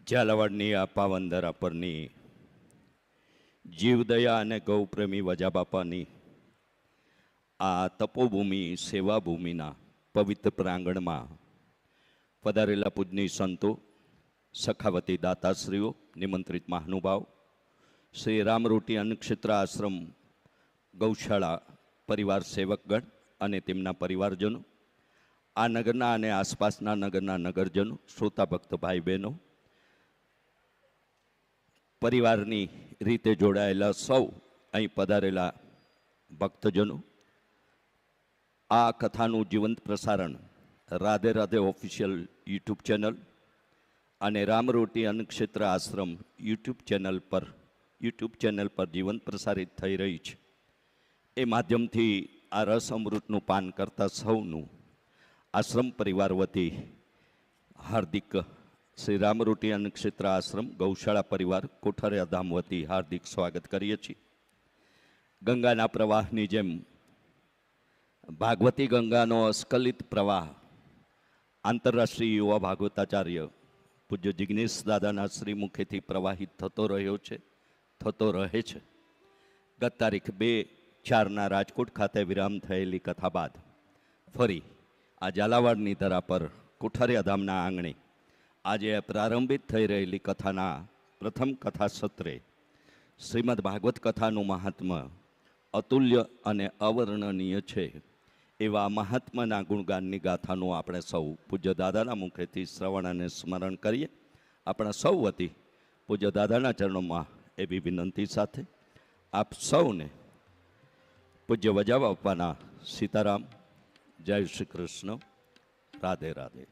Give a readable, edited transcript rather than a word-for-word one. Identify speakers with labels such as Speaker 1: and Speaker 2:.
Speaker 1: ઝાલાવાડની આ પાવન ધરા પરની જીવદયા અને ગૌપ્રેમી વજાબાપાની આ તપોભૂમિ સેવાભૂમિના પવિત્ર પ્રાંગણમાં પધારેલા પૂજનીય સંતો, સખાવતી દાતાશ્રીઓ, નિમંત્રિત મહાનુભાવ, શ્રી રામરોટી અન્નક્ષેત્ર આશ્રમ ગૌશાળા પરિવાર સેવકગણ અને તેમના પરિવારજનો, આ નગરના અને આસપાસના નગરના નગરજનો, શ્રોતા ભક્ત ભાઈ બહેનો, પરિવારની રીતે જોડાયેલા સૌ અહીં પધારેલા ભક્તજનો, આ કથાનું જીવંત પ્રસારણ Radhe Radhe official YouTube channel અને રામરોટી અન્નક્ષેત્ર આશ્રમ યુટ્યુબ ચેનલ પર જીવંત પ્રસારિત થઈ રહી છે. એ માધ્યમથી આ રસ અમૃતનું પાન કરતા સૌનું આશ્રમ પરિવાર વતી હાર્દિક શ્રી રામરોટી અન્નક્ષેત્ર આશ્રમ ગૌશાળા પરિવાર કોઠારિયા ધામ વતી હાર્દિક સ્વાગત કરીએ છીએ. ગંગાના પ્રવાહની જેમ ભાગવતી ગંગાનો અસ્ખલિત પ્રવાહ આંતરરાષ્ટ્રીય યુવા ભાગવતાચાર્ય પૂજ્ય જિગ્નેશ દાદાના શ્રીમુખેથી પ્રવાહિત થતો રહ્યો છે, થતો રહે છે. ગત તારીખ 2/4ના રાજકોટ ખાતે વિરામ થયેલી કથા બાદ ફરી આ ઝાલાવાડની ધરા પર કોઠારિયા ધામના આંગણે આજે પ્રારંભિત થઈ રહેલી કથાના પ્રથમ કથા સત્રે શ્રીમદ ભાગવત કથાનું મહાત્મ્ય અતુલ્ય અને અવર્ણનીય છે. એવા મહાત્માના ગુણગાનની ગાથાનું આપણે સૌ પૂજ્ય દાદાના મુખેથી શ્રવણ અને સ્મરણ કરીએ. આપણા સૌ વતી પૂજ્ય દાદાના ચરણોમાં એવી વિનંતી સાથે આપ સૌને પૂજ્ય વજાબાપાના સીતારામ, જય શ્રી કૃષ્ણ, રાધે રાધે.